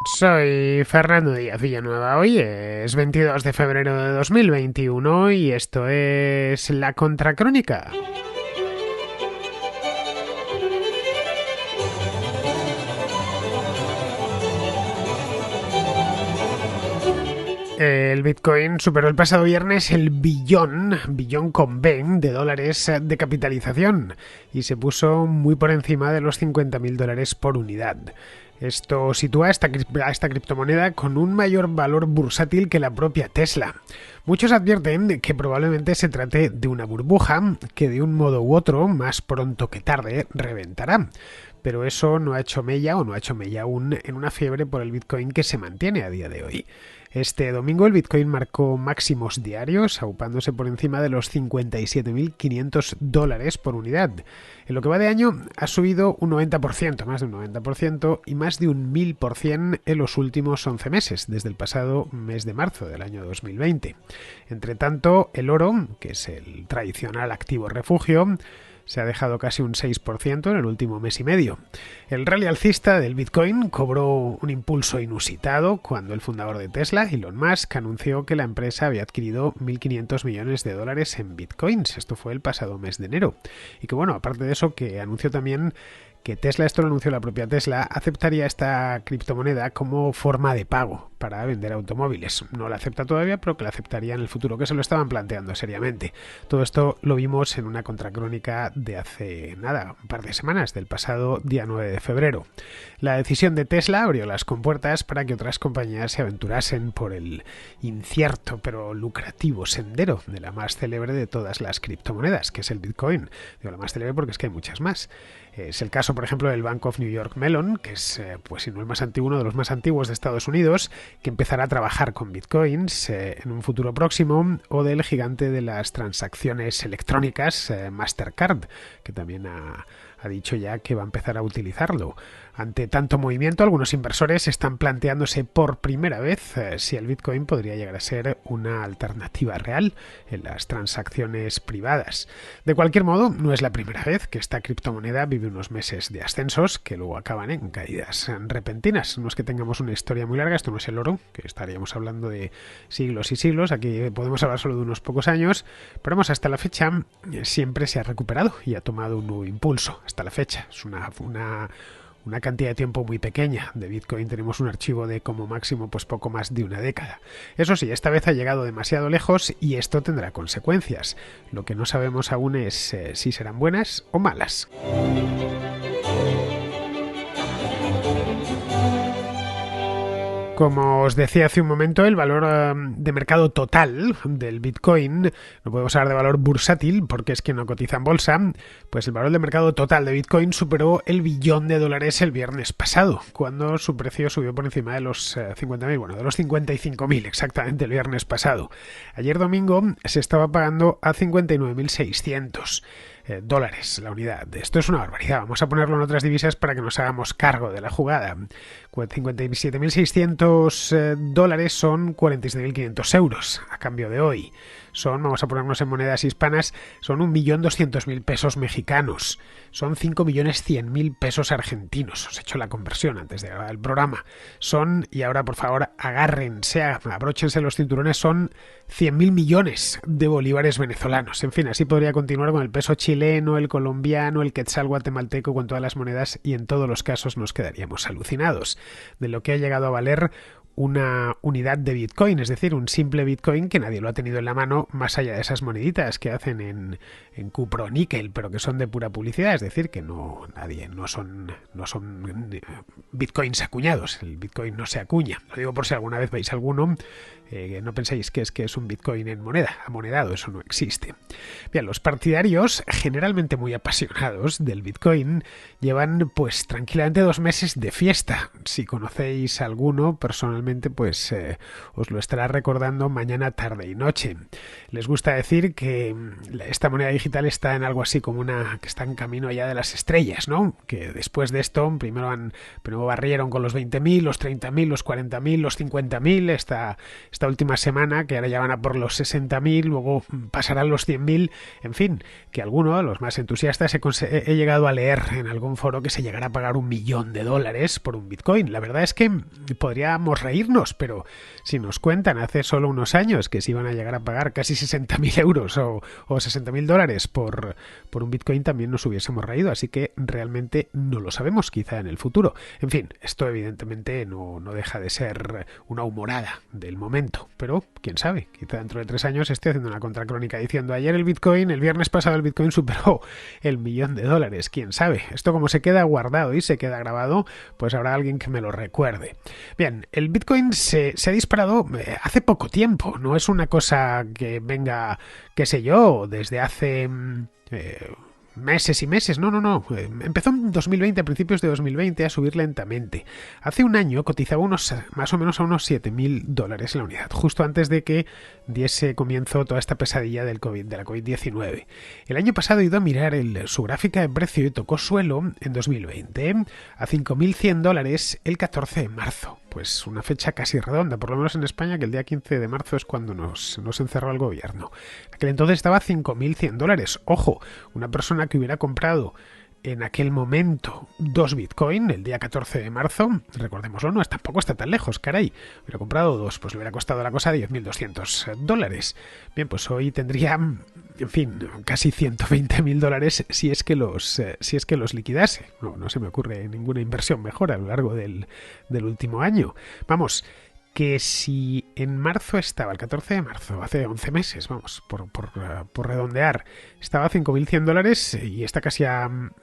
Soy Fernando Díaz Villanueva. Hoy es 22 de febrero de 2021 y esto es La Contracrónica. El Bitcoin superó el pasado viernes el billón con B de dólares de capitalización y se puso muy por encima de los $50.000 por unidad. Esto sitúa a esta criptomoneda con un mayor valor bursátil que la propia Tesla. Muchos advierten que probablemente se trate de una burbuja que de un modo u otro, más pronto que tarde, reventará. Pero eso no ha hecho mella aún en una fiebre por el Bitcoin que se mantiene a día de hoy. Este domingo el Bitcoin marcó máximos diarios, aupándose por encima de los $57.500 por unidad. En lo que va de año ha subido un 90%, más de un 90%, y más de un 1000% en los últimos 11 meses, desde el pasado mes de marzo del año 2020. Entre tanto, el oro, que es el tradicional activo refugio, se ha dejado casi un 6% en el último mes y medio. El rally alcista del Bitcoin cobró un impulso inusitado cuando el fundador de Tesla, Elon Musk, anunció que la empresa había adquirido $1.500 millones en Bitcoins. Esto fue el pasado mes de enero. Y que bueno, aparte de eso, que anunció también que Tesla, esto lo anunció la propia Tesla, aceptaría esta criptomoneda como forma de pago para vender automóviles. No la acepta todavía, pero que la aceptaría en el futuro, que se lo estaban planteando seriamente. Todo esto lo vimos en una contracrónica de hace nada, un par de semanas, del pasado día 9 de febrero. La decisión de Tesla abrió las compuertas para que otras compañías se aventurasen por el incierto pero lucrativo sendero de la más célebre de todas las criptomonedas, que es el Bitcoin. Digo la más célebre porque es que hay muchas más. Es el caso, por ejemplo, del Bank of New York Mellon, que es, pues si no el más antiguo, uno de los más antiguos de Estados Unidos, que empezará a trabajar con bitcoins en un futuro próximo, o del gigante de las transacciones electrónicas, Mastercard, que también ha dicho ya que va a empezar a utilizarlo. Ante tanto movimiento, algunos inversores están planteándose por primera vez si el Bitcoin podría llegar a ser una alternativa real en las transacciones privadas. De cualquier modo, no es la primera vez que esta criptomoneda vive unos meses de ascensos que luego acaban en caídas repentinas. No es que tengamos una historia muy larga, esto no es el oro, que estaríamos hablando de siglos y siglos, aquí podemos hablar solo de unos pocos años, pero vamos, hasta la fecha siempre se ha recuperado y ha tomado un nuevo impulso. Hasta la fecha es una cantidad de tiempo muy pequeña. De Bitcoin tenemos un archivo de como máximo pues poco más de una década. Eso sí, esta vez ha llegado demasiado lejos y esto tendrá consecuencias. Lo que no sabemos aún es si serán buenas o malas. Como os decía hace un momento, el valor de mercado total del Bitcoin, no podemos hablar de valor bursátil porque es que no cotiza en bolsa, pues el valor de mercado total de Bitcoin superó el billón de dólares el viernes pasado, cuando su precio subió por encima de los 50.000, bueno, de los 55.000 exactamente el viernes pasado. Ayer domingo se estaba pagando a 59.600. Dólares la unidad. Esto es una barbaridad. Vamos a ponerlo en otras divisas para que nos hagamos cargo de la jugada. 57.600 dólares son 47.500 euros a cambio de hoy. Vamos a ponernos en monedas hispanas, son 1.200.000 pesos mexicanos. Son 5.100.000 pesos argentinos. Os he hecho la conversión antes de grabar el programa. Y ahora por favor agárrense, abróchense los cinturones, son 100.000 millones de bolívares venezolanos. En fin, así podría continuar con el peso chileno, el colombiano, el quetzal guatemalteco, con todas las monedas, y en todos los casos nos quedaríamos alucinados de lo que ha llegado a valer una unidad de Bitcoin, es decir, un simple Bitcoin que nadie lo ha tenido en la mano, más allá de esas moneditas que hacen en cupro níquel, pero que son de pura publicidad, es decir, que no son Bitcoins acuñados. El Bitcoin no se acuña. Lo digo por si alguna vez veis alguno, no penséis que es un Bitcoin en moneda, amonedado, eso no existe. Bien, los partidarios, generalmente muy apasionados del Bitcoin, llevan pues tranquilamente 2 meses de fiesta. Si conocéis alguno personalmente, normalmente pues os lo estará recordando mañana, tarde y noche. Les gusta decir que esta moneda digital está en algo así como que está en camino ya de las estrellas, ¿no? Que después de esto primero barrieron con los 20.000, los 30.000, los 40.000, los 50.000 esta última semana, que ahora ya van a por los 60.000, luego pasarán los 100.000, en fin, que alguno, los más entusiastas, he llegado a leer en algún foro que se llegará a pagar $1.000.000 por un Bitcoin. La verdad es que podríamos reírnos, pero si nos cuentan hace solo unos años que se iban a llegar a pagar casi 60.000 euros o $60.000 por un Bitcoin, también nos hubiésemos reído, así que realmente no lo sabemos, quizá en el futuro. En fin, esto evidentemente no deja de ser una humorada del momento, pero quién sabe, quizá dentro de 3 años esté haciendo una contracrónica diciendo ayer el viernes pasado el Bitcoin superó el $1.000.000, quién sabe. Esto como se queda guardado y se queda grabado, pues habrá alguien que me lo recuerde. Bien, el Bitcoin se ha disparado hace poco tiempo, no es una cosa que venga, qué sé yo, desde hace meses y meses, no. Empezó en 2020, a principios de 2020, a subir lentamente. Hace un año cotizaba más o menos a unos $7.000 la unidad, justo antes de que diese comienzo toda esta pesadilla de la COVID-19. El año pasado he ido a mirar su gráfica de precio y tocó suelo en 2020 a $5.100 el 14 de marzo. Pues una fecha casi redonda, por lo menos en España, que el día 15 de marzo es cuando nos encerró el gobierno. En aquel entonces estaba a $5.100. Ojo, una persona que hubiera comprado en aquel momento 2 Bitcoin el día 14 de marzo, recordémoslo, tampoco está tan lejos, caray. Hubiera comprado 2, pues le hubiera costado la cosa $10.200. Bien, pues hoy tendría, en fin, casi $120.000 si es que los liquidase. No se me ocurre ninguna inversión mejor a lo largo del último año. Vamos, que si en marzo estaba, el 14 de marzo, hace 11 meses, vamos, por redondear, estaba a $5.100 y está casi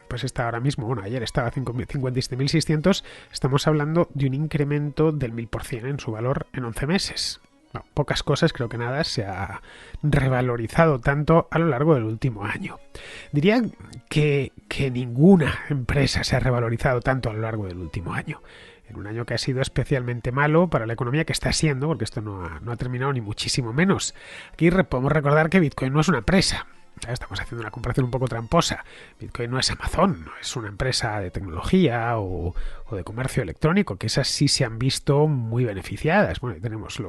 pues está ahora mismo, bueno, ayer estaba a 57.600, estamos hablando de un incremento del 1.000% en su valor en 11 meses. No, pocas cosas, creo que nada se ha revalorizado tanto a lo largo del último año. Diría que ninguna empresa se ha revalorizado tanto a lo largo del último año. En un año que ha sido especialmente malo para la economía, que está siendo, porque esto no ha terminado ni muchísimo menos. Aquí podemos recordar que Bitcoin no es una empresa. Estamos haciendo una comparación un poco tramposa. Bitcoin no es Amazon, no es una empresa de tecnología o de comercio electrónico, que esas sí se han visto muy beneficiadas. Bueno, ahí tenemos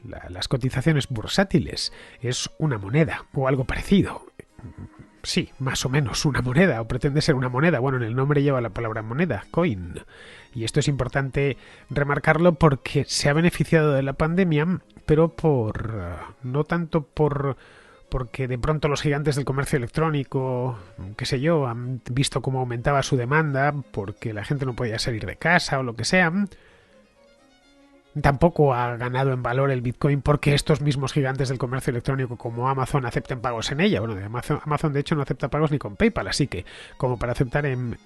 las cotizaciones bursátiles. Es una moneda o algo parecido. Sí, más o menos una moneda, o pretende ser una moneda. Bueno, en el nombre lleva la palabra moneda, coin. Y esto es importante remarcarlo porque se ha beneficiado de la pandemia, pero no tanto porque de pronto los gigantes del comercio electrónico, qué sé yo, han visto cómo aumentaba su demanda porque la gente no podía salir de casa o lo que sea. Tampoco ha ganado en valor el Bitcoin porque estos mismos gigantes del comercio electrónico como Amazon acepten pagos en ella. Bueno, Amazon de hecho no acepta pagos ni con PayPal, así que como para aceptar en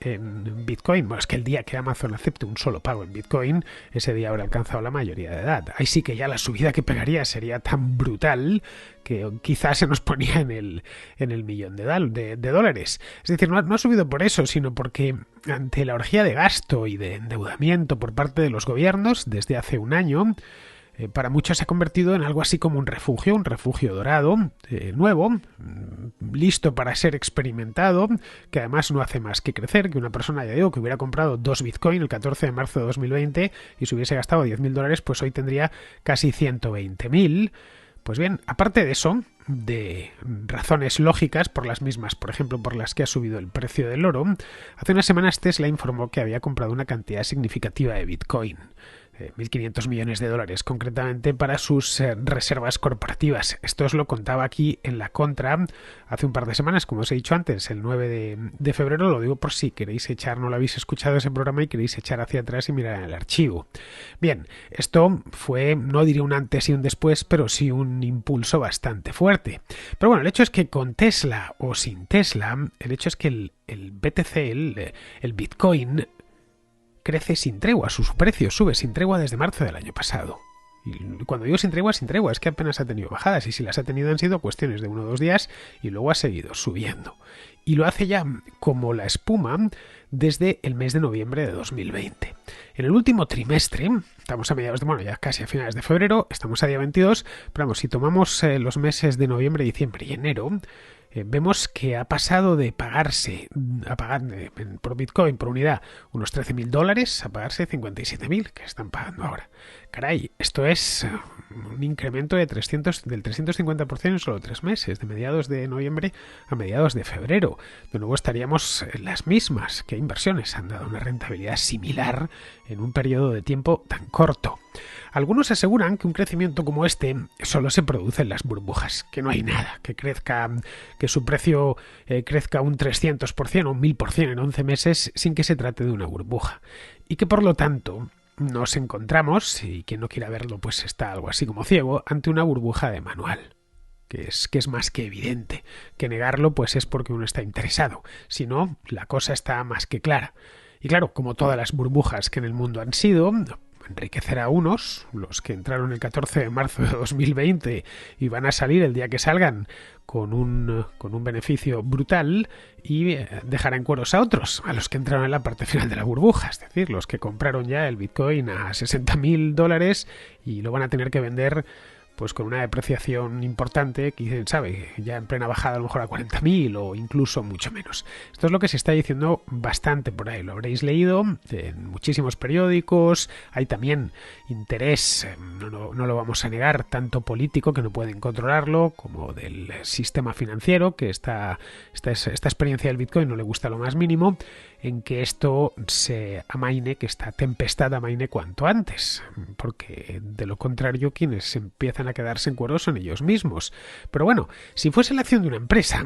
Bitcoin, bueno, es que el día que Amazon acepte un solo pago en Bitcoin, ese día habrá alcanzado la mayoría de edad. Ahí sí que ya la subida que pegaría sería tan brutal que quizás se nos ponía en el $1.000.000 de dólares. Es decir, no ha subido por eso, sino porque ante la orgía de gasto y de endeudamiento por parte de los gobiernos desde hace un año, para muchos se ha convertido en algo así como un refugio dorado, nuevo, listo para ser experimentado, que además no hace más que crecer, que una persona, ya digo, que hubiera comprado 2 Bitcoin el 14 de marzo de 2020 y se hubiese gastado $10.000, pues hoy tendría casi 120.000. Pues bien, aparte de eso, de razones lógicas por las mismas, por ejemplo, por las que ha subido el precio del oro, hace unas semanas Tesla informó que había comprado una cantidad significativa de Bitcoin. $1.500 millones, concretamente para sus reservas corporativas. Esto os lo contaba aquí en La Contra hace un par de semanas, como os he dicho antes, el 9 de febrero, lo digo por si queréis no lo habéis escuchado ese programa y queréis echar hacia atrás y mirar en el archivo. Bien, esto fue, no diré un antes y un después, pero sí un impulso bastante fuerte. Pero bueno, el hecho es que con Tesla o sin Tesla, el hecho es que el BTC, el Bitcoin, crece sin tregua, su precio sube sin tregua desde marzo del año pasado. Y cuando digo sin tregua, es que apenas ha tenido bajadas, y si las ha tenido han sido cuestiones de 1 o 2 días y luego ha seguido subiendo. Y lo hace ya como la espuma desde el mes de noviembre de 2020. En el último trimestre, estamos a mediados de, bueno, ya casi a finales de febrero, estamos a día 22, pero vamos, si tomamos los meses de noviembre, diciembre y enero, vemos que ha pasado de pagarse, a pagar por Bitcoin por unidad unos $13.000 a pagarse 57.000 que están pagando ahora. Caray, esto es un incremento del 350% en solo 3 meses, de mediados de noviembre a mediados de febrero. De nuevo estaríamos en las mismas. ¿Qué inversiones han dado una rentabilidad similar en un periodo de tiempo tan corto? Algunos aseguran que un crecimiento como este solo se produce en las burbujas, que no hay nada, que crezca, que su precio crezca un 300% o un 1000% en 11 meses sin que se trate de una burbuja, y que por lo tanto nos encontramos, y quien no quiera verlo pues está algo así como ciego, ante una burbuja de manual. Que es más que evidente. Que negarlo pues es porque uno está interesado. Si no, la cosa está más que clara. Y claro, como todas las burbujas que en el mundo han sido, enriquecerá a unos, los que entraron el 14 de marzo de 2020 y van a salir el día que salgan con un beneficio brutal, y dejará en cueros a otros, a los que entraron en la parte final de la burbuja, es decir, los que compraron ya el Bitcoin a $60.000 y lo van a tener que vender pues con una depreciación importante, que quién sabe, ya en plena bajada a lo mejor a 40.000 o incluso mucho menos. Esto es lo que se está diciendo bastante por ahí, lo habréis leído en muchísimos periódicos. Hay también interés, no lo vamos a negar, tanto político, que no pueden controlarlo, como del sistema financiero, que esta experiencia del Bitcoin no le gusta lo más mínimo, en que esto se amaine, que esta tempestad amaine cuanto antes, porque de lo contrario quienes empiezan a quedarse en cueros son ellos mismos. Pero bueno, si fuese la acción de una empresa,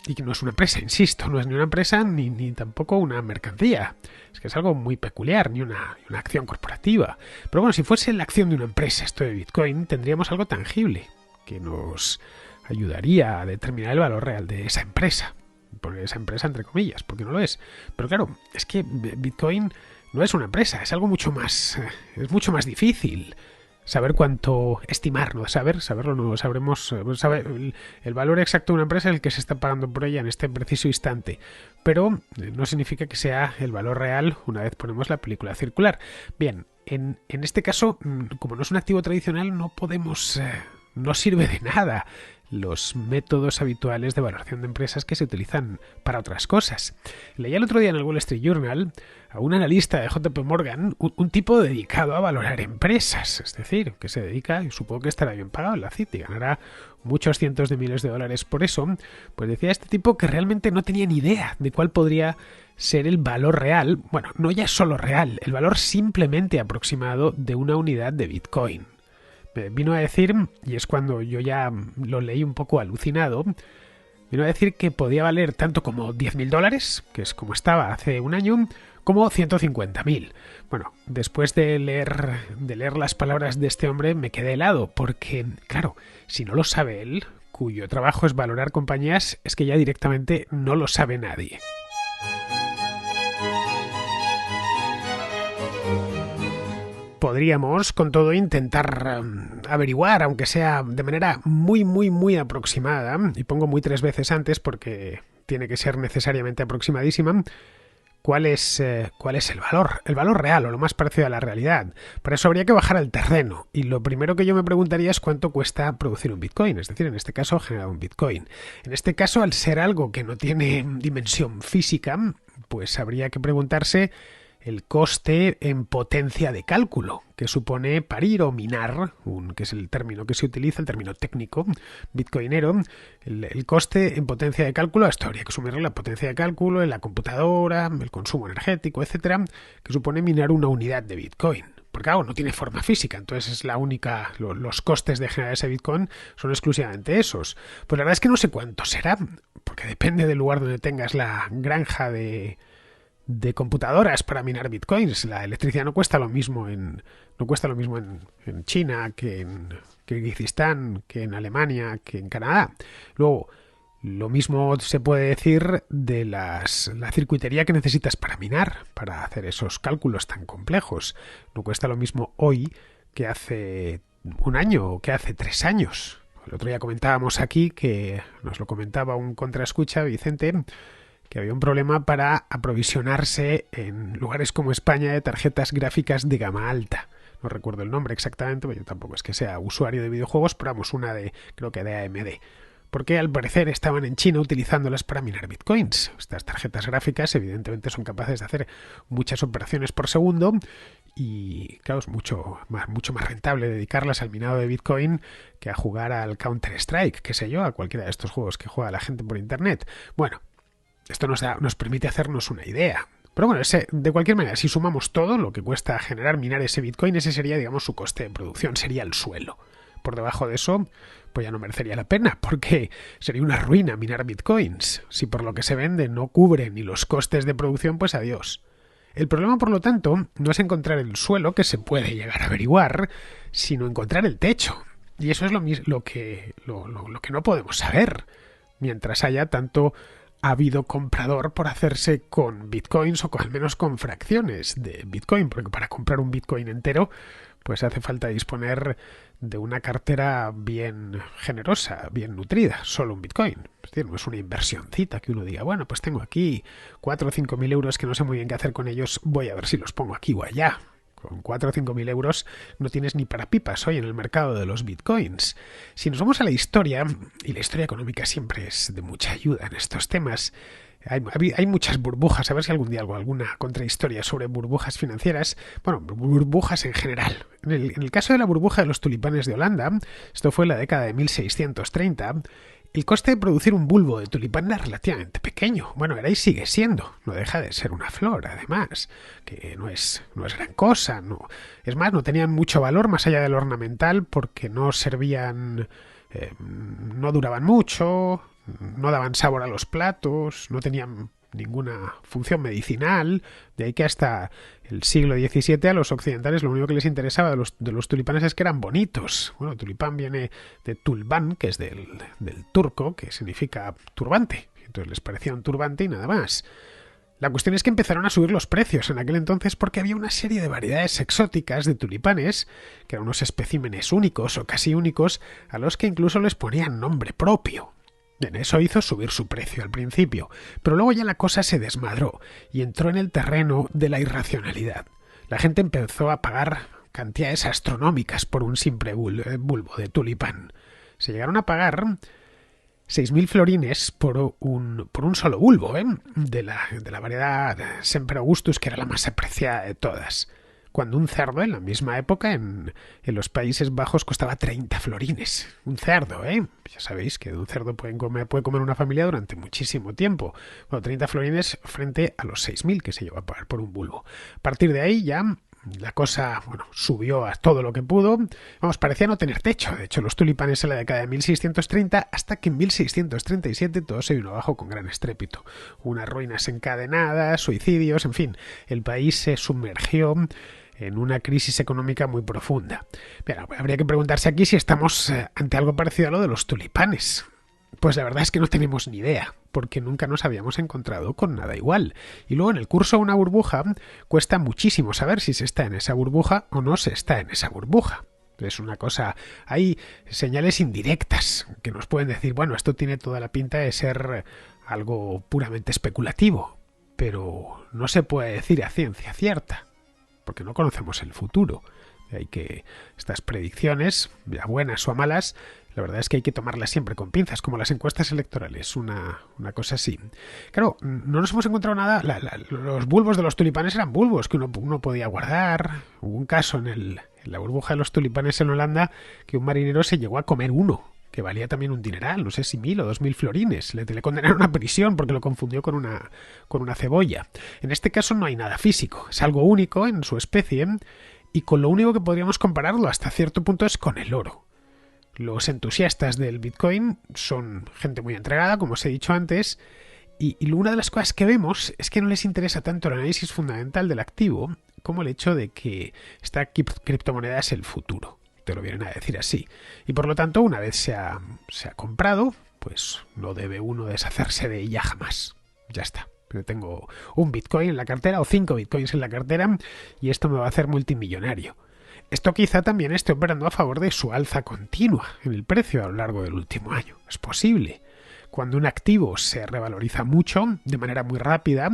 y que no es una empresa, insisto, no es ni una empresa ni tampoco una mercancía, es que es algo muy peculiar, ni una acción corporativa. Pero bueno, si fuese la acción de una empresa, esto de Bitcoin, tendríamos algo tangible que nos ayudaría a determinar el valor real de esa empresa. Poner esa empresa entre comillas, porque no lo es. Pero claro, es que Bitcoin no es una empresa, es algo mucho más, es mucho más difícil saber cuánto estimar, ¿no? Saberlo no sabremos, el valor exacto de una empresa es el que se está pagando por ella en este preciso instante, pero no significa que sea el valor real una vez ponemos la película circular. Bien, en este caso, como no es un activo tradicional, no podemos, no sirve de nada los métodos habituales de valoración de empresas que se utilizan para otras cosas. Leía el otro día en el Wall Street Journal a un analista de JP Morgan, un tipo dedicado a valorar empresas, es decir, que se dedica, y supongo que estará bien pagado en la Citi, ganará muchos cientos de miles de dólares por eso. Pues decía este tipo que realmente no tenía ni idea de cuál podría ser el valor real, bueno, no ya solo real, el valor simplemente aproximado de una unidad de Bitcoin. Vino a decir, y es cuando yo ya lo leí un poco alucinado, vino a decir que podía valer tanto como $10.000, que es como estaba hace un año, como 150.000. Bueno, después de leer las palabras de este hombre me quedé helado, porque, claro, si no lo sabe él, cuyo trabajo es valorar compañías, es que ya directamente no lo sabe nadie. Podríamos, con todo, intentar averiguar, aunque sea de manera muy, muy, muy aproximada, y pongo muy 3 veces antes porque tiene que ser necesariamente aproximadísima, cuál es el valor real o lo más parecido a la realidad. Para eso habría que bajar al terreno, y lo primero que yo me preguntaría es cuánto cuesta producir un Bitcoin, es decir, en este caso generar un Bitcoin. En este caso, al ser algo que no tiene dimensión física, pues habría que preguntarse el coste en potencia de cálculo que supone parir o minar, que es el término que se utiliza, el término técnico bitcoinero, el coste en potencia de cálculo. A esto habría que sumarle la potencia de cálculo en la computadora, el consumo energético, etcétera, que supone minar una unidad de Bitcoin. Porque claro, no tiene forma física, entonces es la única, los costes de generar ese Bitcoin son exclusivamente esos. Pues la verdad es que no sé cuánto será, porque depende del lugar donde tengas la granja de computadoras para minar bitcoins. La electricidad no cuesta lo mismo en China, que en Kirguistán, que en Alemania, que en Canadá. Luego, lo mismo se puede decir de la circuitería que necesitas para minar, para hacer esos cálculos tan complejos. No cuesta lo mismo hoy que hace un año o que hace 3 años. El otro día comentábamos aquí, que nos lo comentaba un contraescucha, Vicente, que había un problema para aprovisionarse en lugares como España de tarjetas gráficas de gama alta. No recuerdo el nombre exactamente, porque yo tampoco es que sea usuario de videojuegos, pero vamos, una de, creo que de AMD. Porque al parecer estaban en China utilizándolas para minar bitcoins. Estas tarjetas gráficas evidentemente son capaces de hacer muchas operaciones por segundo y claro, es mucho más rentable dedicarlas al minado de bitcoin que a jugar al Counter-Strike, qué sé yo, a cualquiera de estos juegos que juega la gente por internet. Bueno, esto nos permite hacernos una idea. Pero bueno, de cualquier manera, si sumamos todo lo que cuesta minar ese bitcoin, ese sería, digamos, su coste de producción, sería el suelo. Por debajo de eso, pues ya no merecería la pena, porque sería una ruina minar bitcoins. Si por lo que se vende no cubre ni los costes de producción, pues adiós. El problema, por lo tanto, no es encontrar el suelo, que se puede llegar a averiguar, sino encontrar el techo. Y eso es lo que no podemos saber, mientras haya tanto habido comprador por hacerse con bitcoins o al menos con fracciones de bitcoin, porque para comprar un bitcoin entero pues hace falta disponer de una cartera bien generosa, bien nutrida, solo un bitcoin. Es decir, no es una inversioncita que uno diga, bueno, pues tengo aquí 4 o 5 mil euros que no sé muy bien qué hacer con ellos, voy a ver si los pongo aquí o allá. Con 4 o 5 mil euros no tienes ni para pipas hoy en el mercado de los bitcoins. Si nos vamos a la historia, y la historia económica siempre es de mucha ayuda en estos temas, hay muchas burbujas, a ver si algún día hago alguna contrahistoria sobre burbujas financieras, bueno, burbujas en general. En el caso de la burbuja de los tulipanes de Holanda, esto fue en la década de 1630, el coste de producir un bulbo de tulipán era relativamente pequeño. Bueno, era y sigue siendo. No deja de ser una flor, además, que no es gran cosa. No. Es más, no tenían mucho valor más allá del ornamental porque no servían, no duraban mucho, no daban sabor a los platos, no tenían ninguna función medicinal, de ahí que hasta el siglo XVII a los occidentales lo único que les interesaba de los tulipanes es que eran bonitos. Bueno, tulipán viene de tulbán, que es del turco, que significa turbante. Entonces les parecía un turbante y nada más. La cuestión es que empezaron a subir los precios en aquel entonces porque había una serie de variedades exóticas de tulipanes, que eran unos especímenes únicos o casi únicos, a los que incluso les ponían nombre propio. Bien, eso hizo subir su precio al principio, pero luego ya la cosa se desmadró y entró en el terreno de la irracionalidad. La gente empezó a pagar cantidades astronómicas por un simple bulbo de tulipán. Se llegaron a pagar 6.000 florines por un solo bulbo, de la variedad Semper Augustus, que era la más apreciada de todas. Cuando un cerdo en la misma época en los Países Bajos costaba 30 florines. Un cerdo, ya sabéis que de un cerdo puede comer una familia durante muchísimo tiempo. Bueno, 30 florines frente a los 6.000 que se llevó a pagar por un bulbo. A partir de ahí ya la cosa, subió a todo lo que pudo. Vamos, parecía no tener techo. De hecho, los tulipanes en la década de 1630, hasta que en 1637 todo se vino abajo con gran estrépito. Unas ruinas encadenadas, suicidios, en fin, el país se sumergió en una crisis económica muy profunda. Pero habría que preguntarse aquí si estamos ante algo parecido a lo de los tulipanes. Pues la verdad es que no tenemos ni idea, porque nunca nos habíamos encontrado con nada igual. Y luego en el curso de una burbuja cuesta muchísimo saber si se está en esa burbuja o no se está en esa burbuja. Es una cosa, hay señales indirectas que nos pueden decir, bueno, esto tiene toda la pinta de ser algo puramente especulativo, pero no se puede decir a ciencia cierta, porque no conocemos el futuro. De ahí que estas predicciones, ya buenas o a malas, la verdad es que hay que tomarlas siempre con pinzas, como las encuestas electorales, una cosa así. Claro, no nos hemos encontrado nada. Los bulbos de los tulipanes eran bulbos que uno podía guardar. Hubo un caso en la burbuja de los tulipanes en Holanda que un marinero se llegó a comer uno, que valía también un dineral, no sé si 1.000 o 2.000 florines. Le condenaron a prisión porque lo confundió con una cebolla. En este caso no hay nada físico, es algo único en su especie, y con lo único que podríamos compararlo hasta cierto punto es con el oro. Los entusiastas del Bitcoin son gente muy entregada, como os he dicho antes, y una de las cosas que vemos es que no les interesa tanto el análisis fundamental del activo como el hecho de que esta criptomoneda es el futuro. Te lo vienen a decir así. Y por lo tanto, una vez se ha comprado, pues no debe uno deshacerse de ella jamás. Ya está. Yo tengo un Bitcoin en la cartera o 5 Bitcoins en la cartera y esto me va a hacer multimillonario. Esto quizá también esté operando a favor de su alza continua en el precio a lo largo del último año. Es posible. Cuando un activo se revaloriza mucho, de manera muy rápida,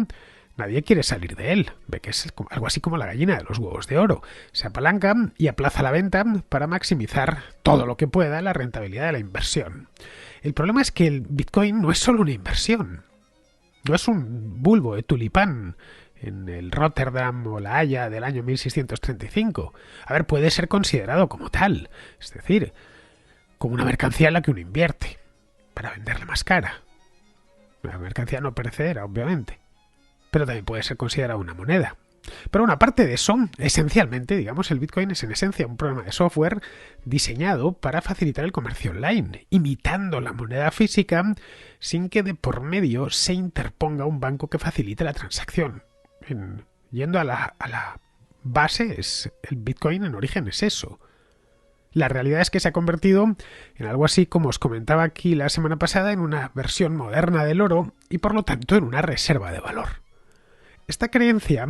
nadie quiere salir de él. Ve que es algo así como la gallina de los huevos de oro. Se apalanca y aplaza la venta para maximizar todo lo que pueda la rentabilidad de la inversión. El problema es que el Bitcoin no es solo una inversión. No es un bulbo de tulipán en el Rotterdam o la Haya del año 1635. A ver, puede ser considerado como tal. Es decir, como una mercancía en la que uno invierte para venderla más cara. Una mercancía no perecedera, obviamente. Pero también puede ser considerada una moneda. Pero una parte de eso, esencialmente, digamos, el Bitcoin es en esencia un programa de software diseñado para facilitar el comercio online, imitando la moneda física sin que de por medio se interponga un banco que facilite la transacción. Yendo a la base, el Bitcoin en origen es eso. La realidad es que se ha convertido en algo así como os comentaba aquí la semana pasada, en una versión moderna del oro y por lo tanto en una reserva de valor. Esta creencia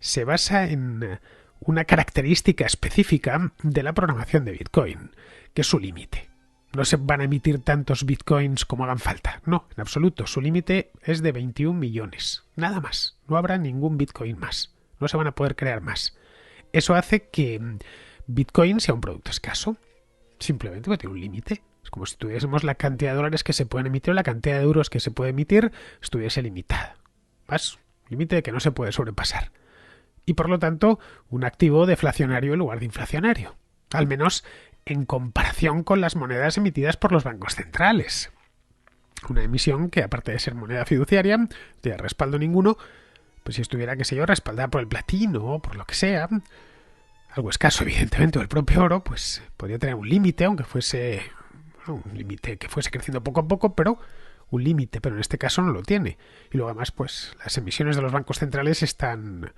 se basa en una característica específica de la programación de Bitcoin, que es su límite. No se van a emitir tantos Bitcoins como hagan falta. No, en absoluto. Su límite es de 21 millones. Nada más. No habrá ningún Bitcoin más. No se van a poder crear más. Eso hace que Bitcoin sea un producto escaso. Simplemente porque tiene un límite. Es como si tuviésemos la cantidad de dólares que se pueden emitir o la cantidad de euros que se puede emitir estuviese limitada. Más límite que no se puede sobrepasar. Y por lo tanto, un activo deflacionario en lugar de inflacionario. Al menos en comparación con las monedas emitidas por los bancos centrales. Una emisión que, aparte de ser moneda fiduciaria, no tiene respaldo ninguno, pues si estuviera, qué sé yo, respaldada por el platino o por lo que sea, algo escaso, evidentemente, o el propio oro, pues podría tener un límite, aunque fuese un límite que fuese creciendo poco a poco, pero un límite, pero en este caso no lo tiene. Y luego además, pues las emisiones de los bancos centrales están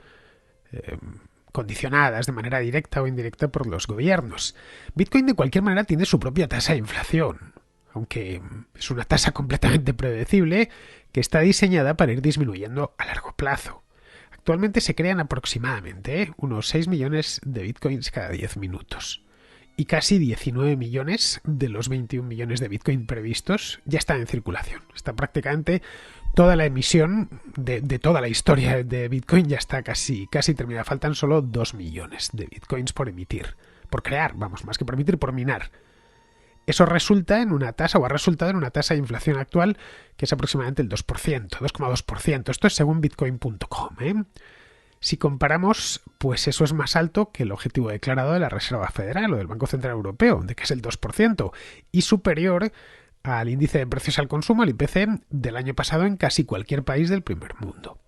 condicionadas de manera directa o indirecta por los gobiernos. Bitcoin de cualquier manera tiene su propia tasa de inflación, aunque es una tasa completamente predecible que está diseñada para ir disminuyendo a largo plazo. Actualmente se crean aproximadamente unos 6 millones de Bitcoins cada 10 minutos. Y casi 19 millones de los 21 millones de Bitcoin previstos ya están en circulación. Está prácticamente toda la emisión de toda la historia de Bitcoin ya está casi terminada. Faltan solo 2 millones de Bitcoins por emitir, por crear, vamos, más que por emitir, por minar. Eso resulta en una tasa, o ha resultado en una tasa de inflación actual que es aproximadamente el 2%, 2,2%. Esto es según bitcoin.com, Si comparamos, pues eso es más alto que el objetivo declarado de la Reserva Federal o del Banco Central Europeo, de que es el 2%, y superior al índice de precios al consumo, el IPC, del año pasado en casi cualquier país del primer mundo.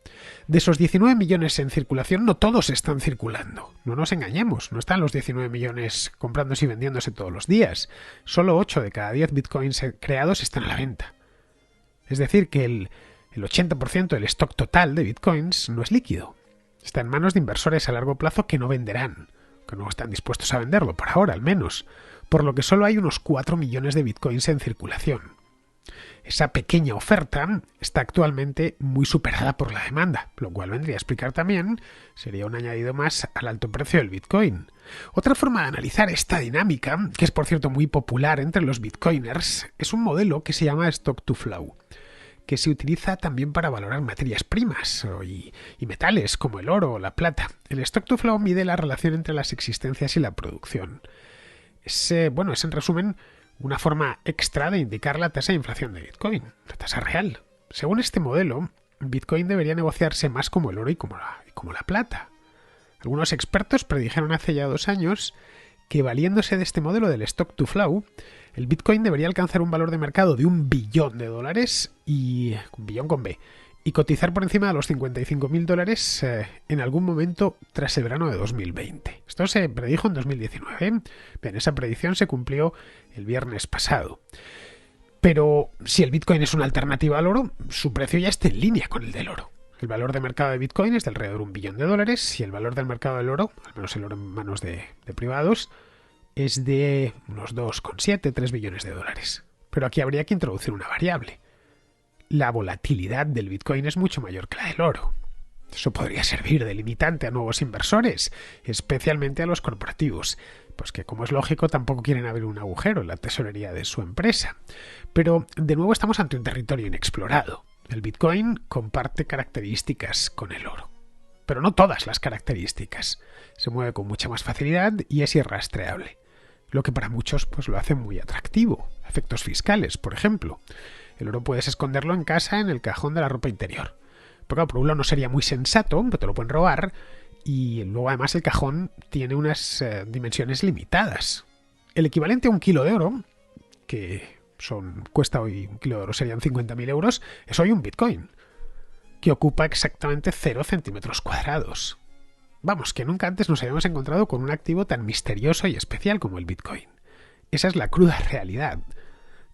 De esos 19 millones en circulación, no todos están circulando. No nos engañemos, no están los 19 millones comprándose y vendiéndose todos los días. Solo 8 de cada 10 bitcoins creados están a la venta. Es decir, que el 80% del stock total de bitcoins no es líquido. Está en manos de inversores a largo plazo que no venderán, que no están dispuestos a venderlo, por ahora al menos, por lo que solo hay unos 4 millones de bitcoins en circulación. Esa pequeña oferta está actualmente muy superada por la demanda, lo cual vendría a explicar también, sería un añadido más al alto precio del bitcoin. Otra forma de analizar esta dinámica, que es por cierto muy popular entre los bitcoiners, es un modelo que se llama Stock to Flow, que se utiliza también para valorar materias primas y metales como el oro o la plata. El Stock to Flow mide la relación entre las existencias y la producción. Es en resumen una forma extra de indicar la tasa de inflación de Bitcoin, la tasa real. Según este modelo, Bitcoin debería negociarse más como el oro y como la plata. Algunos expertos predijeron hace ya 2 años que, valiéndose de este modelo del Stock to Flow, el Bitcoin debería alcanzar un valor de mercado de $1 billón y un billón con B, y cotizar por encima de los $55.000 en algún momento tras el verano de 2020. Esto se predijo en 2019. Bien, esa predicción se cumplió el viernes pasado. Pero si el Bitcoin es una alternativa al oro, su precio ya está en línea con el del oro. El valor de mercado de Bitcoin es de alrededor de $1 billón y el valor del mercado del oro, al menos el oro en manos de privados, es de unos 2,7, 3 billones de dólares. Pero aquí habría que introducir una variable. La volatilidad del Bitcoin es mucho mayor que la del oro. Eso podría servir de limitante a nuevos inversores, especialmente a los corporativos, pues que, como es lógico, tampoco quieren abrir un agujero en la tesorería de su empresa. Pero, de nuevo, estamos ante un territorio inexplorado. El Bitcoin comparte características con el oro, pero no todas las características. Se mueve con mucha más facilidad y es irrastreable, lo que para muchos pues lo hace muy atractivo. Efectos fiscales, por ejemplo. El oro puedes esconderlo en casa en el cajón de la ropa interior. Pero claro, por un lado no sería muy sensato, pero te lo pueden robar, y luego además el cajón tiene unas dimensiones limitadas. El equivalente a un kilo de oro, que cuesta hoy un kilo de oro, serían 50.000 euros, es hoy un Bitcoin, que ocupa exactamente 0 centímetros cuadrados. Vamos, que nunca antes nos habíamos encontrado con un activo tan misterioso y especial como el Bitcoin. Esa es la cruda realidad.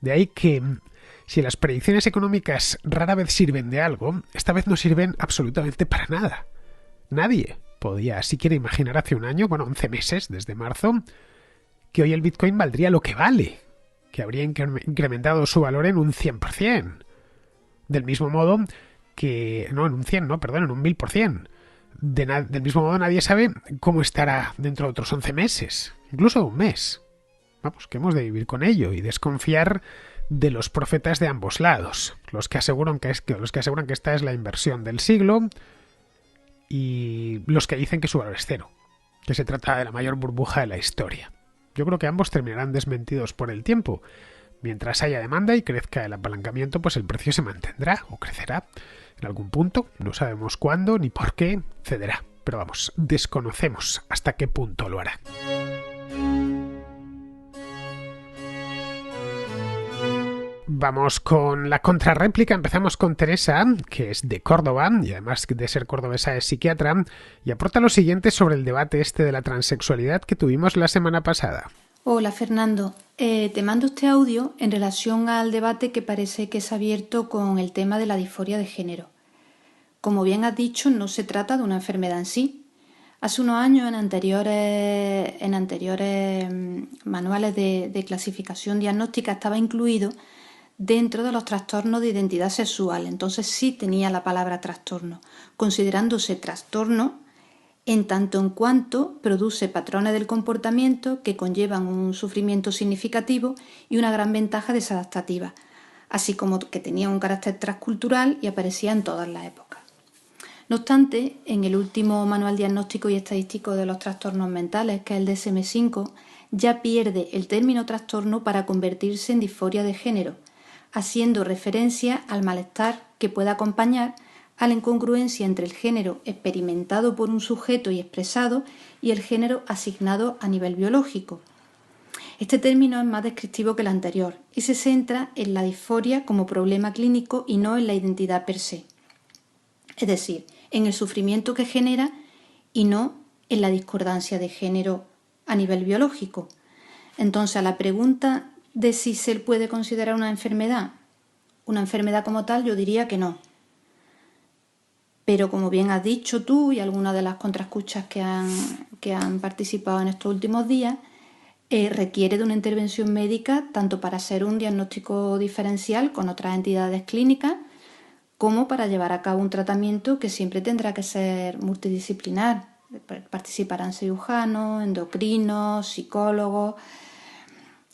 De ahí que, si las predicciones económicas rara vez sirven de algo, esta vez no sirven absolutamente para nada. Nadie podía siquiera imaginar hace un año, 11 meses, desde marzo, que hoy el Bitcoin valdría lo que vale, que habría incrementado su valor en un 100%. Del mismo modo que... No, en un 100, no, perdón, en un 1000%. Del mismo modo nadie sabe cómo estará dentro de otros 11 meses, incluso un mes. Vamos, que hemos de vivir con ello y desconfiar de los profetas de ambos lados, los que aseguran que esta es la inversión del siglo y los que dicen que su valor es cero, que se trata de la mayor burbuja de la historia. Yo creo que ambos terminarán desmentidos por el tiempo. Mientras haya demanda y crezca el apalancamiento, pues el precio se mantendrá o crecerá. En algún punto, no sabemos cuándo ni por qué, cederá. Pero vamos, desconocemos hasta qué punto lo hará. Vamos con la contrarréplica. Empezamos con Teresa, que es de Córdoba, y además de ser cordobesa es psiquiatra, y aporta lo siguiente sobre el debate de la transexualidad que tuvimos la semana pasada. Hola Fernando, te mando este audio en relación al debate que parece que se ha abierto con el tema de la disforia de género. Como bien has dicho, no se trata de una enfermedad en sí. Hace unos años, en anteriores manuales de clasificación diagnóstica, estaba incluido dentro de los trastornos de identidad sexual. Entonces sí tenía la palabra trastorno, considerándose trastorno en tanto en cuanto produce patrones del comportamiento que conllevan un sufrimiento significativo y una gran ventaja desadaptativa, así como que tenía un carácter transcultural y aparecía en todas las épocas. No obstante, en el último manual diagnóstico y estadístico de los trastornos mentales, que es el DSM-5, ya pierde el término trastorno para convertirse en disforia de género, haciendo referencia al malestar que puede acompañar a la incongruencia entre el género experimentado por un sujeto y expresado y el género asignado a nivel biológico. Este término es más descriptivo que el anterior y se centra en la disforia como problema clínico y no en la identidad per se. Es decir, en el sufrimiento que genera y no en la discordancia de género a nivel biológico. Entonces, a la pregunta de si se puede considerar una enfermedad como tal, yo diría que no. Pero como bien has dicho tú y algunas de las contraescuchas que han participado en estos últimos días, requiere de una intervención médica tanto para hacer un diagnóstico diferencial con otras entidades clínicas como para llevar a cabo un tratamiento que siempre tendrá que ser multidisciplinar. Participarán cirujanos, endocrinos, psicólogos,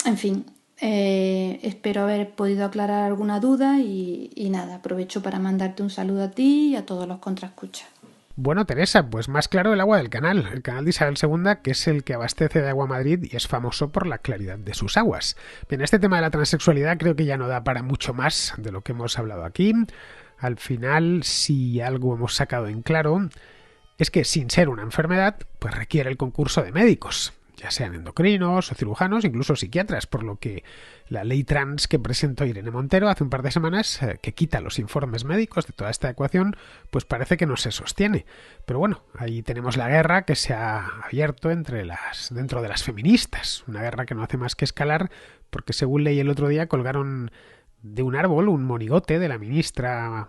en fin. Espero haber podido aclarar alguna duda y nada, aprovecho para mandarte un saludo a ti y a todos los contraescuchas. Bueno, Teresa, pues más claro el agua del canal, el canal de Isabel II, que es el que abastece de agua a Madrid y es famoso por la claridad de sus aguas. Bien, este tema de la transexualidad creo que ya no da para mucho más de lo que hemos hablado aquí. Al final, si algo hemos sacado en claro, es que sin ser una enfermedad, pues requiere el concurso de médicos, ya sean endocrinos o cirujanos, incluso psiquiatras, por lo que la ley trans que presentó Irene Montero hace un par de semanas, que quita los informes médicos de toda esta ecuación, pues parece que no se sostiene. Pero bueno, ahí tenemos la guerra que se ha abierto dentro de las feministas, una guerra que no hace más que escalar, porque según leí el otro día colgaron de un árbol un monigote de la ministra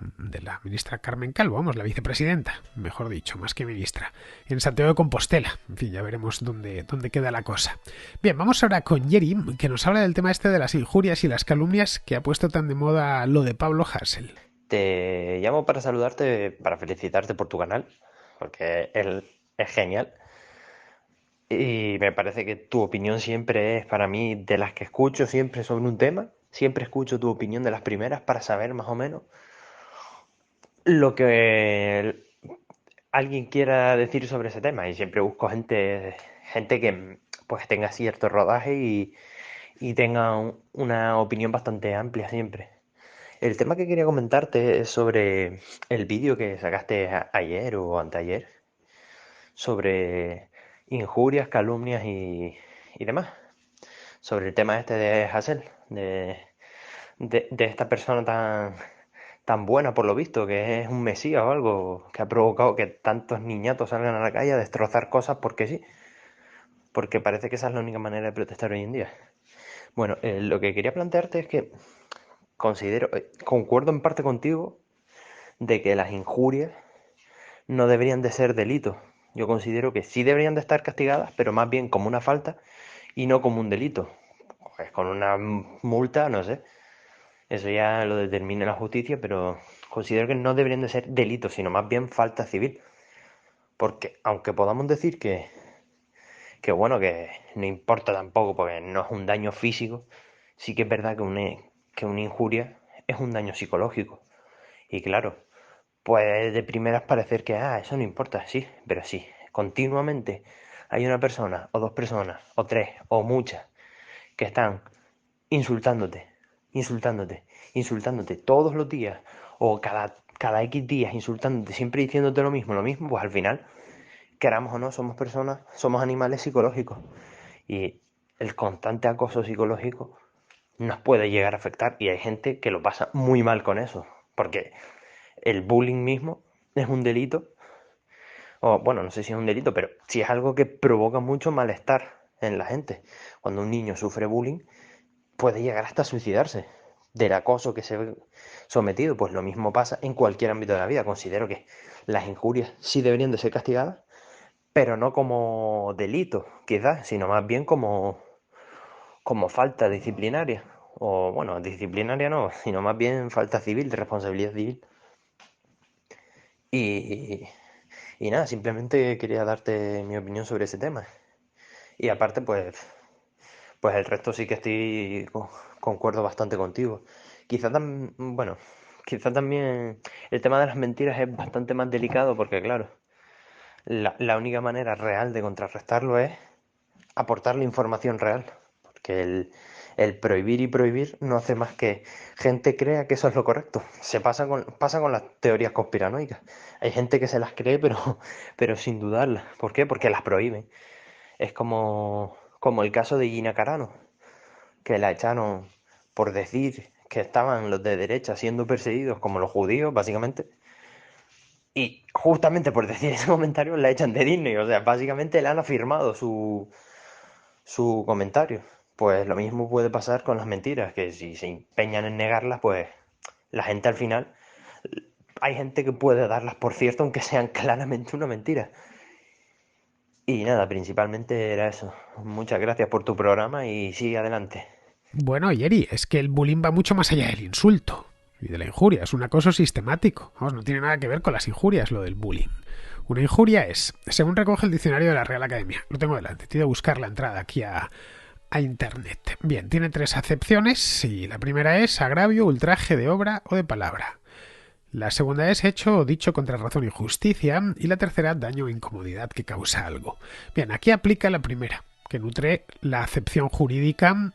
Carmen Calvo, vamos, la vicepresidenta, mejor dicho, más que ministra, en Santiago de Compostela. En fin, ya veremos dónde queda la cosa. Bien, vamos ahora con Yeri, que nos habla del tema de las injurias y las calumnias que ha puesto tan de moda lo de Pablo Hasél. Te llamo para saludarte, para felicitarte por tu canal, porque él es genial. Y me parece que tu opinión siempre es, para mí, de las que escucho siempre sobre un tema. Siempre escucho tu opinión de las primeras para saber más o menos lo que alguien quiera decir sobre ese tema. Y siempre busco gente que pues tenga cierto rodaje y tenga una opinión bastante amplia siempre. El tema que quería comentarte es sobre el vídeo que sacaste ayer o anteayer sobre injurias, calumnias y demás. Sobre el tema este de Hassel, de esta persona tan buena por lo visto, que es un mesías o algo, que ha provocado que tantos niñatos salgan a la calle a destrozar cosas porque sí, porque parece que esa es la única manera de protestar hoy en día. Bueno, lo que quería plantearte es que concuerdo en parte contigo de que las injurias no deberían de ser delitos. Yo considero que sí deberían de estar castigadas, pero más bien como una falta y no como un delito. Pues con una multa, no sé. Eso ya lo determina la justicia, pero considero que no deberían de ser delitos, sino más bien falta civil. Porque aunque podamos decir que bueno, que no importa tampoco, porque no es un daño físico, sí que es verdad que una injuria es un daño psicológico. Y claro, puede de primeras parecer que, eso no importa, sí, pero sí, continuamente hay una persona, o dos personas, o tres, o muchas, que están insultándote, insultándote, insultándote todos los días, o cada X días insultándote, siempre diciéndote lo mismo, pues al final, queramos o no, somos personas, somos animales psicológicos. Y el constante acoso psicológico nos puede llegar a afectar y hay gente que lo pasa muy mal con eso, porque el bullying mismo es un delito, o bueno, no sé si es un delito, pero sí es algo que provoca mucho malestar en la gente. Cuando un niño sufre bullying, puede llegar hasta suicidarse del acoso que se ve sometido. Pues lo mismo pasa en cualquier ámbito de la vida. Considero que las injurias sí deberían de ser castigadas, pero no como delito, quizás, sino más bien como falta disciplinaria. O bueno, disciplinaria no, sino más bien falta civil, de responsabilidad civil. Y, y nada, simplemente quería darte mi opinión sobre ese tema. Y aparte, pues el resto sí que concuerdo bastante contigo. Bueno, quizá también el tema de las mentiras es bastante más delicado porque, claro, la única manera real de contrarrestarlo es aportar la información real. Porque el prohibir y prohibir no hace más que gente crea que eso es lo correcto. Pasa con las teorías conspiranoicas. Hay gente que se las cree, pero sin dudarlas. ¿Por qué? Porque las prohíben. Es como el caso de Gina Carano, que la echaron por decir que estaban los de derecha siendo perseguidos como los judíos, básicamente. Y justamente por decir ese comentario la echan de Disney. O sea, básicamente le han afirmado su comentario. Pues lo mismo puede pasar con las mentiras, que si se empeñan en negarlas, pues la gente al final, hay gente que puede darlas por cierto, aunque sean claramente una mentira. Y nada, principalmente era eso. Muchas gracias por tu programa y sigue adelante. Bueno, Yeri, es que el bullying va mucho más allá del insulto y de la injuria. Es un acoso sistemático. Vamos, no tiene nada que ver con las injurias lo del bullying. Una injuria es, según recoge el diccionario de la Real Academia, lo tengo delante, te he ido a buscar la entrada aquí a Internet. Bien, tiene tres acepciones y la primera es agravio, ultraje de obra o de palabra. La segunda es hecho o dicho contra razón y justicia y la tercera daño o incomodidad que causa algo. Bien, aquí aplica la primera, que nutre la acepción jurídica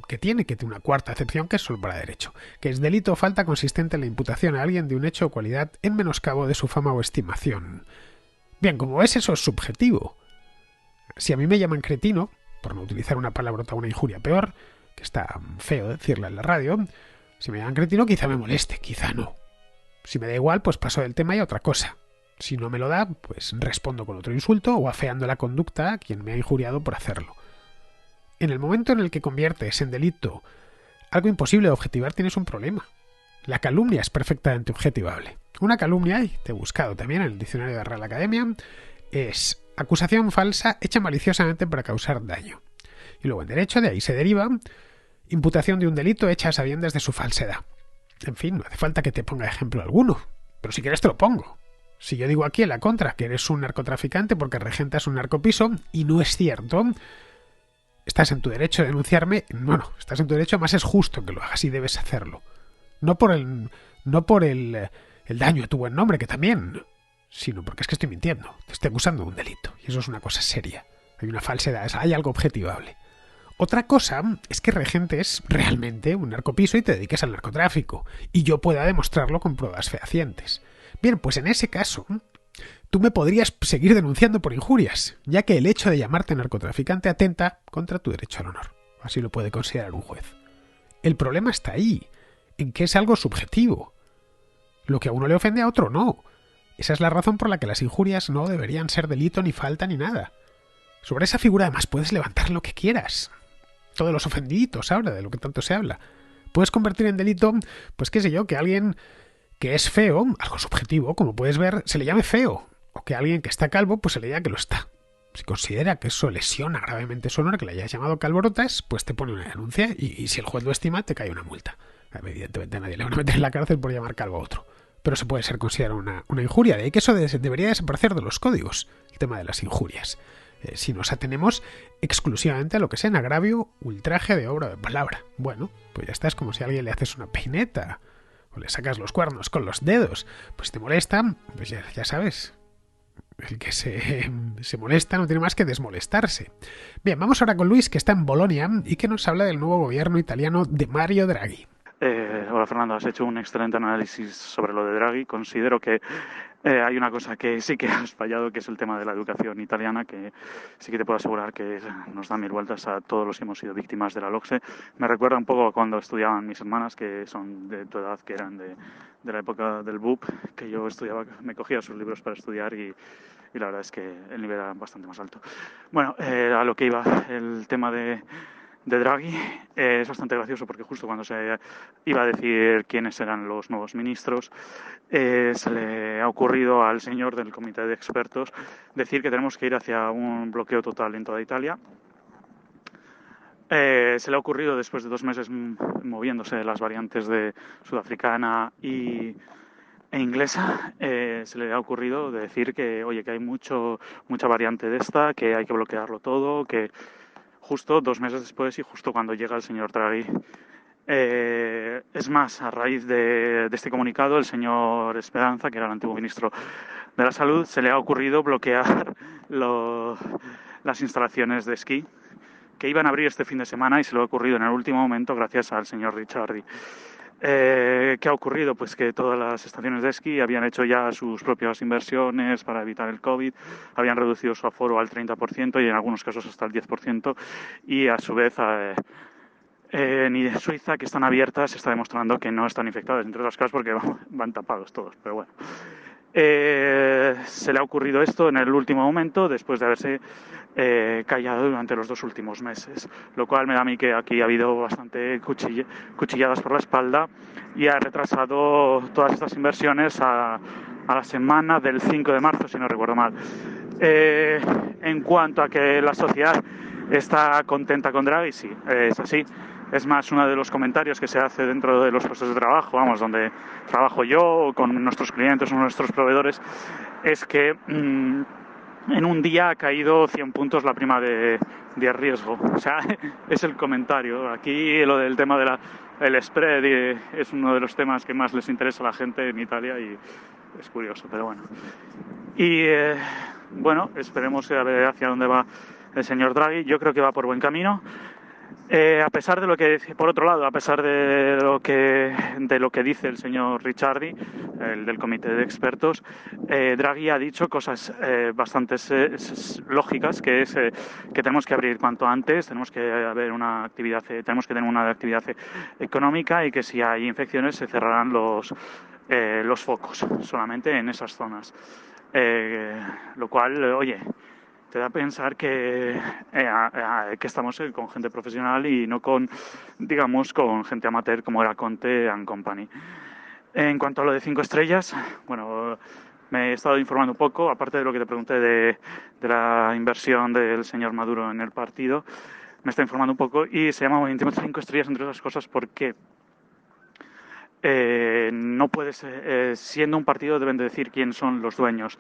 que tiene una cuarta acepción que es solo para derecho, que es delito o falta consistente en la imputación a alguien de un hecho o cualidad en menoscabo de su fama o estimación. Bien, como ves, eso es subjetivo. Si a mí me llaman cretino, por no utilizar una palabrota o una injuria peor, que está feo decirla en la radio, si me llaman cretino quizá me moleste, quizá no. Si me da igual, pues paso del tema y a otra cosa. Si no me lo da, pues respondo con otro insulto o afeando la conducta a quien me ha injuriado por hacerlo. En el momento en el que conviertes en delito algo imposible de objetivar, tienes un problema. La calumnia es perfectamente objetivable. Una calumnia, y te he buscado también en el diccionario de la Real Academia, es acusación falsa hecha maliciosamente para causar daño. Y luego en derecho, de ahí se deriva imputación de un delito hecha a sabiendas de su falsedad. En fin, no hace falta que te ponga ejemplo alguno, pero si quieres te lo pongo. Si yo digo aquí en la contra que eres un narcotraficante porque regentas un narcopiso y no es cierto, estás en tu derecho de denunciarme. No, estás en tu derecho, además es justo que lo hagas y debes hacerlo. No por el daño a tu buen nombre, que también, sino porque es que estoy mintiendo, te estoy acusando de un delito y eso es una cosa seria. Hay una falsedad, hay algo objetivable. Otra cosa es que regentes realmente un narcopiso y te dediques al narcotráfico y yo pueda demostrarlo con pruebas fehacientes. Bien, pues en ese caso, tú me podrías seguir denunciando por injurias, ya que el hecho de llamarte narcotraficante atenta contra tu derecho al honor. Así lo puede considerar un juez. El problema está ahí, en que es algo subjetivo. Lo que a uno le ofende a otro no. Esa es la razón por la que las injurias no deberían ser delito ni falta ni nada. Sobre esa figura además puedes levantar lo que quieras. Todos los ofendiditos ahora, de lo que tanto se habla. Puedes convertir en delito, pues qué sé yo, que alguien que es feo, algo subjetivo, como puedes ver, se le llame feo. O que alguien que está calvo, pues se le diga que lo está. Si considera que eso lesiona gravemente su honor, que le hayas llamado calvorotas, pues te pone una denuncia y si el juez lo estima, te cae una multa. Evidentemente a nadie le van a meter en la cárcel por llamar calvo a otro. Pero se puede ser considerado una injuria. De ahí que eso debería desaparecer de los códigos, el tema de las injurias. Si nos atenemos exclusivamente a lo que sea en agravio, ultraje de obra o de palabra. Bueno, pues ya está, es como si a alguien le haces una peineta o le sacas los cuernos con los dedos. Pues si te molesta, pues ya sabes. El que se molesta no tiene más que desmolestarse. Bien, vamos ahora con Luis, que está en Bolonia y que nos habla del nuevo gobierno italiano de Mario Draghi. Hola Fernando, has hecho un excelente análisis sobre lo de Draghi. Considero que hay una cosa que sí que has fallado, que es el tema de la educación italiana, que sí que te puedo asegurar que nos da mil vueltas a todos los que hemos sido víctimas de la LOCSE. Me recuerda un poco a cuando estudiaban mis hermanas, que son de tu edad, que eran de la época del BUP, que yo estudiaba, me cogía sus libros para estudiar y la verdad es que el nivel era bastante más alto. Bueno, a lo que iba, el tema de Draghi es bastante gracioso porque justo cuando se iba a decir quiénes eran los nuevos ministros, se le ha ocurrido al señor del comité de expertos decir que tenemos que ir hacia un bloqueo total en toda Italia. Se le ha ocurrido después de 2 meses moviéndose las variantes de sudafricana e inglesa, se le ha ocurrido decir que, oye, que hay mucha variante de esta, que hay que bloquearlo todo, que justo 2 meses después y justo cuando llega el señor Draghi. Es más, a raíz de este comunicado, el señor Speranza, que era el antiguo ministro de la Salud, se le ha ocurrido bloquear las instalaciones de esquí que iban a abrir este fin de semana y se le ha ocurrido en el último momento gracias al señor Ricciardi. ¿Qué ha ocurrido? Pues que todas las estaciones de esquí habían hecho ya sus propias inversiones para evitar el COVID, habían reducido su aforo al 30% y en algunos casos hasta el 10%, y a su vez en Suiza, que están abiertas, se está demostrando que no están infectadas, entre otras cosas porque van tapados todos, pero bueno. Se le ha ocurrido esto en el último momento, después de haberse callado durante los 2 últimos meses, lo cual me da a mí que aquí ha habido bastante cuchilladas por la espalda y ha retrasado todas estas inversiones a la semana del 5 de marzo, si no recuerdo mal. En cuanto a que la sociedad está contenta con Draghi, sí, es así. Es más, uno de los comentarios que se hace dentro de los puestos de trabajo, vamos, donde trabajo yo, con nuestros clientes o nuestros proveedores, es que en un día ha caído 100 puntos la prima de riesgo. O sea, es el comentario. Aquí lo del tema del spread es uno de los temas que más les interesa a la gente en Italia y es curioso, pero bueno. Y bueno, esperemos a ver hacia dónde va el señor Draghi. Yo creo que va por buen camino. A pesar de lo que, por otro lado, a pesar de lo que dice el señor Ricciardi, el del comité de expertos, Draghi ha dicho cosas bastante lógicas, que es que tenemos que abrir cuanto antes, tenemos que tenemos que tener una actividad económica y que si hay infecciones se cerrarán los focos solamente en esas zonas, lo cual, oye, te da a pensar que estamos con gente profesional y no con gente amateur como era Conte and Company. En cuanto a lo de 5 estrellas, bueno, me he estado informando un poco, aparte de lo que te pregunté de la inversión del señor Maduro en el partido, me está informando un poco y se llama Movimiento 5 estrellas, entre otras cosas, porque no puedes, siendo un partido deben de decir quiénes son los dueños.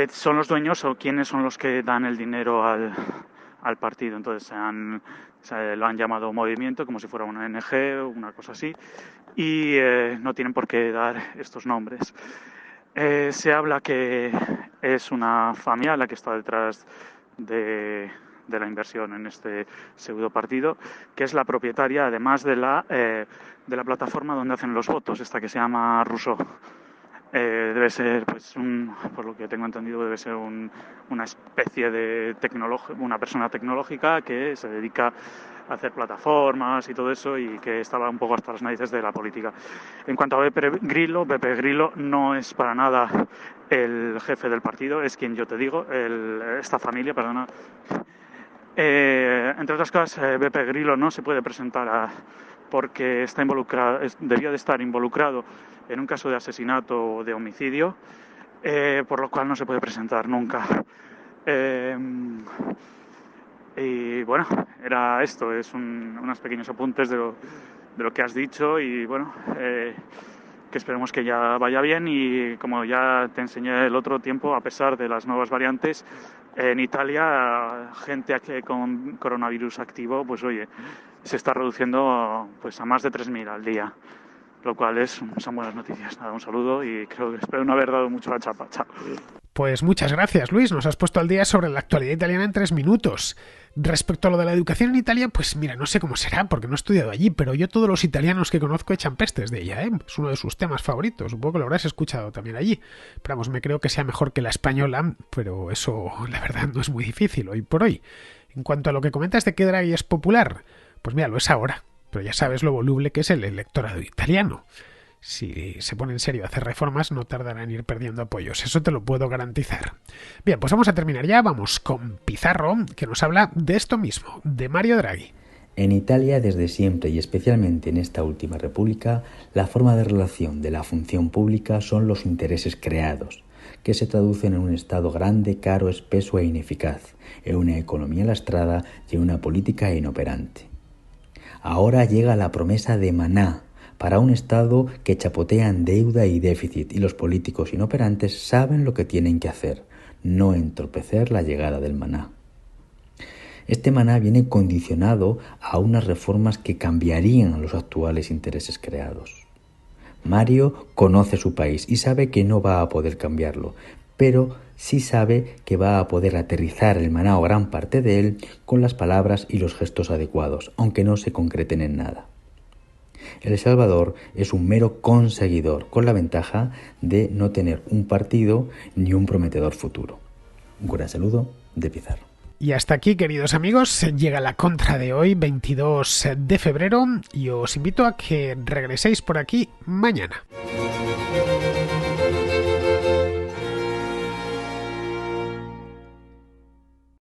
¿Son los dueños o quiénes son los que dan el dinero al partido? Entonces lo han llamado movimiento, como si fuera una ONG o una cosa así, y no tienen por qué dar estos nombres. Se habla que es una familia la que está detrás de la inversión en este pseudo partido, que es la propietaria, además de la plataforma donde hacen los votos, esta que se llama Rousseau. Debe ser, pues, por lo que tengo entendido, debe ser una especie de una persona tecnológica que se dedica a hacer plataformas y todo eso, y que estaba un poco hasta las narices de la política. En cuanto a Beppe Grillo no es para nada el jefe del partido, es quien yo te digo, esta familia, perdona. Entre otras cosas, Beppe Grillo no se puede presentar porque está involucrado, debió de estar involucrado en un caso de asesinato o de homicidio, por lo cual no se puede presentar nunca. Y bueno, era esto, es unos pequeños apuntes de lo que has dicho, y bueno, que esperemos que ya vaya bien. Y como ya te enseñé el otro tiempo, a pesar de las nuevas variantes, en Italia, gente con coronavirus activo, pues oye, se está reduciendo pues a más de 3.000 al día, lo cual son buenas noticias. Nada, un saludo y espero no haber dado mucho la chapa. Chao. Pues muchas gracias, Luis. Nos has puesto al día sobre la actualidad italiana en 3 minutos. Respecto a lo de la educación en Italia, pues mira, no sé cómo será, porque no he estudiado allí, pero yo todos los italianos que conozco echan pestes de ella, ¿eh? Es uno de sus temas favoritos. Supongo que lo habrás escuchado también allí. Pero vamos, me creo que sea mejor que la española, pero eso, la verdad, no es muy difícil hoy por hoy. En cuanto a lo que comentas de que Draghi es popular, pues mira, lo es ahora, pero ya sabes lo voluble que es el electorado italiano. Si se pone en serio a hacer reformas, no tardará en ir perdiendo apoyos. Eso te lo puedo garantizar. Bien, pues vamos a terminar ya. Vamos con Pizarro, que nos habla de esto mismo, de Mario Draghi. En Italia, desde siempre y especialmente en esta última república, la forma de relación de la función pública son los intereses creados, que se traducen en un Estado grande, caro, espeso e ineficaz, en una economía lastrada y en una política inoperante. Ahora llega la promesa de maná, para un Estado que chapotea en deuda y déficit, y los políticos inoperantes saben lo que tienen que hacer, no entorpecer la llegada del maná. Este maná viene condicionado a unas reformas que cambiarían los actuales intereses creados. Mario conoce su país y sabe que no va a poder cambiarlo, pero sí sabe que va a poder aterrizar el maná o gran parte de él con las palabras y los gestos adecuados, aunque no se concreten en nada. El Salvador es un mero conseguidor, con la ventaja de no tener un partido ni un prometedor futuro. Un gran saludo de Pizarro. Y hasta aquí, queridos amigos, llega la contra de hoy, 22 de febrero, y os invito a que regreséis por aquí mañana.